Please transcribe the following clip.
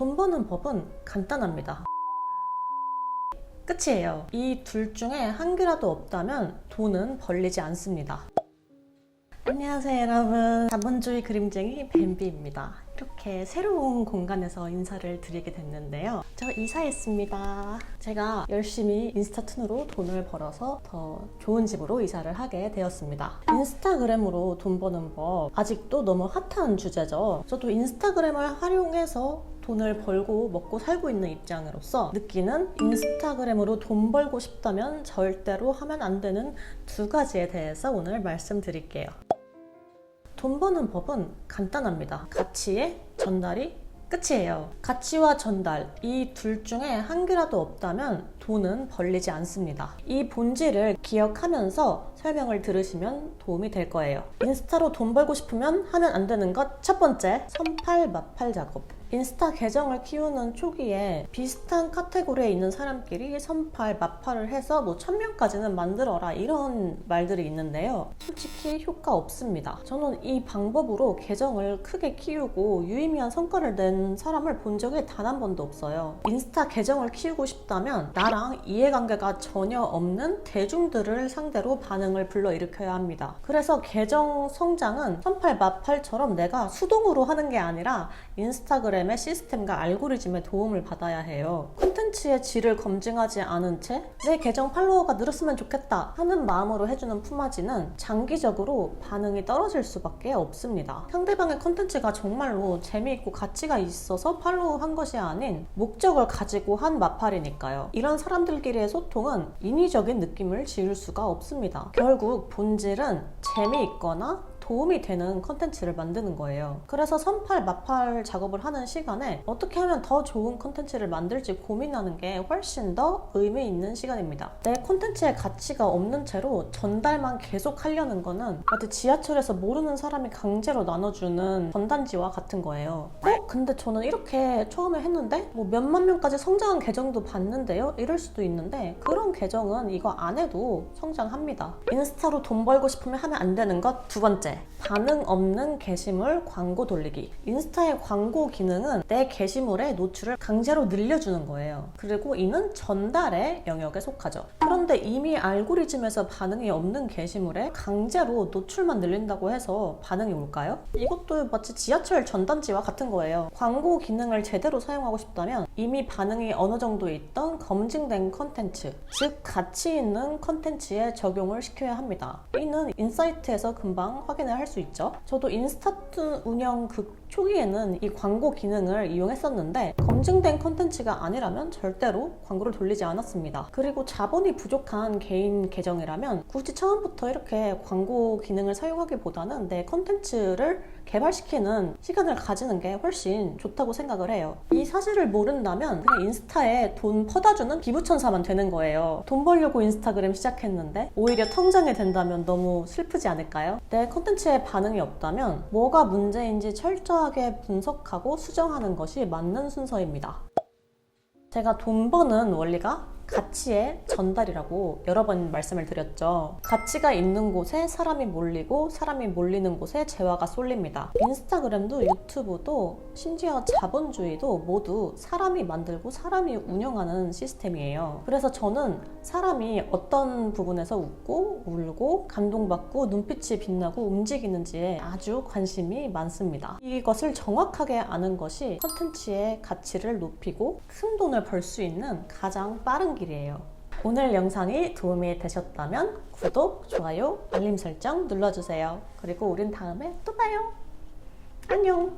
돈 버는 법은 간단합니다. 끝이에요. 이 둘 중에 한 개라도 없다면 돈은 벌리지 않습니다. 안녕하세요 여러분, 자본주의 그림쟁이 뱀비입니다. 이렇게 새로운 공간에서 인사를 드리게 됐는데요, 저 이사했습니다. 제가 열심히 인스타툰으로 돈을 벌어서 더 좋은 집으로 이사를 하게 되었습니다. 인스타그램으로 돈 버는 법, 아직도 너무 핫한 주제죠. 저도 인스타그램을 활용해서 돈을 벌고 먹고 살고 있는 입장으로서 느끼는, 인스타그램으로 돈 벌고 싶다면 절대로 하면 안 되는 두 가지에 대해서 오늘 말씀드릴게요. 돈 버는 법은 간단합니다. 가치의 전달이 끝이에요. 가치와 전달, 이 둘 중에 한 개라도 없다면 돈은 벌리지 않습니다. 이 본질을 기억하면서 설명을 들으시면 도움이 될 거예요. 인스타로 돈 벌고 싶으면 하면 안 되는 것 첫 번째, 선팔 마팔 작업. 인스타 계정을 키우는 초기에 비슷한 카테고리에 있는 사람끼리 선팔, 마팔을 해서 1000명까지는 만들어라, 이런 말들이 있는데요, 솔직히 효과 없습니다. 저는 이 방법으로 계정을 크게 키우고 유의미한 성과를 낸 사람을 본 적이 단 한 번도 없어요. 인스타 계정을 키우고 싶다면 나랑 이해관계가 전혀 없는 대중들을 상대로 반응을 불러일으켜야 합니다. 그래서 계정 성장은 선팔, 마팔처럼 내가 수동으로 하는 게 아니라 인스타그램의 시스템과 알고리즘의 도움을 받아야 해요. 콘텐츠의 질을 검증하지 않은 채 내 계정 팔로워가 늘었으면 좋겠다 하는 마음으로 해주는 품앗이는 장기적으로 반응이 떨어질 수밖에 없습니다. 상대방의 콘텐츠가 정말로 재미있고 가치가 있어서 팔로우한 것이 아닌 목적을 가지고 한 마팔이니까요. 이런 사람들끼리의 소통은 인위적인 느낌을 지울 수가 없습니다. 결국 본질은 재미있거나 도움이 되는 컨텐츠를 만드는 거예요. 그래서 선팔, 마팔 작업을 하는 시간에 어떻게 하면 더 좋은 컨텐츠를 만들지 고민하는 게 훨씬 더 의미 있는 시간입니다. 내 컨텐츠의 가치가 없는 채로 전달만 계속 하려는 거는 마치 지하철에서 모르는 사람이 강제로 나눠주는 전단지와 같은 거예요. 근데 저는 이렇게 처음에 했는데 몇만 명까지 성장한 계정도 봤는데요? 이럴 수도 있는데, 그런 계정은 이거 안 해도 성장합니다. 인스타로 돈 벌고 싶으면 하면 안 되는 것 두 번째, 반응 없는 게시물 광고 돌리기. 인스타의 광고 기능은 내 게시물의 노출을 강제로 늘려주는 거예요. 그리고 이는 전달의 영역에 속하죠. 그런데 이미 알고리즘에서 반응이 없는 게시물에 강제로 노출만 늘린다고 해서 반응이 올까요? 이것도 마치 지하철 전단지와 같은 거예요. 광고 기능을 제대로 사용하고 싶다면 이미 반응이 어느 정도 있던 검증된 컨텐츠, 즉 가치 있는 컨텐츠에 적용을 시켜야 합니다. 이는 인사이트에서 금방 확인을 할 수 있죠. 저도 인스타툰 운영 초기에는 이 광고 기능을 이용했었는데 검증된 컨텐츠가 아니라면 절대로 광고를 돌리지 않았습니다. 그리고 자본이 부족한 개인 계정이라면 굳이 처음부터 이렇게 광고 기능을 사용하기보다는 내 컨텐츠를 개발시키는 시간을 가지는 게 훨씬 좋다고 생각을 해요. 이 사실을 모른다면 그냥 인스타에 돈 퍼다주는 기부천사만 되는 거예요. 돈 벌려고 인스타그램 시작했는데 오히려 통장이 된다면 너무 슬프지 않을까요? 내 컨텐츠에 반응이 없다면 뭐가 문제인지 철저하게 분석하고 수정하는 것이 맞는 순서입니다. 제가 돈 버는 원리가 가치의 전달이라고 여러 번 말씀을 드렸죠. 가치가 있는 곳에 사람이 몰리고 사람이 몰리는 곳에 재화가 쏠립니다. 인스타그램도 유튜브도 심지어 자본주의도 모두 사람이 만들고 사람이 운영하는 시스템이에요. 그래서 저는 사람이 어떤 부분에서 웃고 울고 감동받고 눈빛이 빛나고 움직이는지에 아주 관심이 많습니다. 이것을 정확하게 아는 것이 컨텐츠의 가치를 높이고 큰 돈을 벌 수 있는 가장 빠른 길이에요. 오늘 영상이 도움이 되셨다면 구독, 좋아요, 알림 설정 눌러주세요. 그리고 우린 다음에 또 봐요. 안녕!